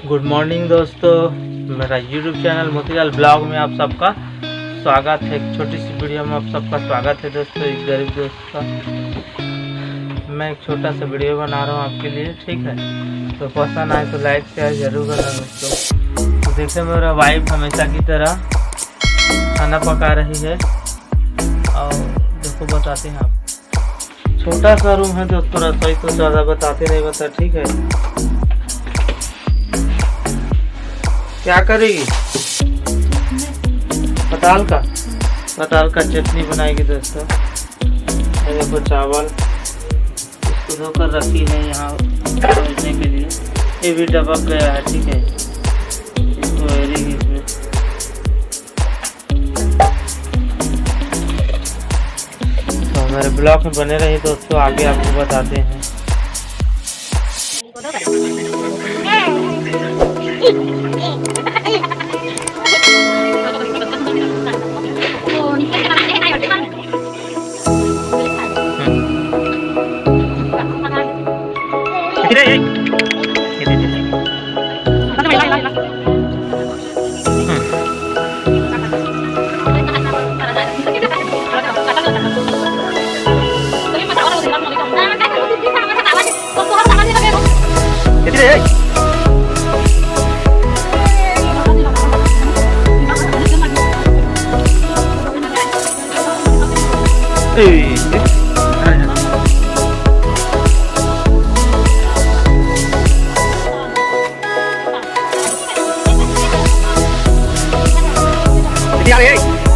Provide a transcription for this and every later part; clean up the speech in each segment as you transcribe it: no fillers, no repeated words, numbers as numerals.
Good morning दोस्तों, मेरा YouTube channel Motilal blog में आप सबका स्वागत है। एक छोटी सी वीडियो में आप सबका स्वागत है दोस्तों। एक गरीब दोस्त का मैं एक छोटा सा वीडियो बना रहा हूँ आपके लिए, ठीक है। तो पसंद आए तो लाइक शेयर जरूर करना दोस्तों। तो देखिए मेरा वाइफ हमेशा की तरह खाना पका रही है और देखो बताते हैं आप। छोटा सा रूम है दोस्तों, रसोई तो ज़्यादा बताते नहीं बता, ठीक है। क्या करेगी? पताल का चटनी बनाएगी दोस्तों। देखो चावल इसको धोकर रखी है यहाँ भेजने के लिए। ये भी डबक गया है, ठीक है। इसको एरेगी इसमें। तो हमारे ब्लॉग में बने रही दोस्तों, आगे आपको बताते हैं।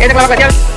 Ini kalau kecil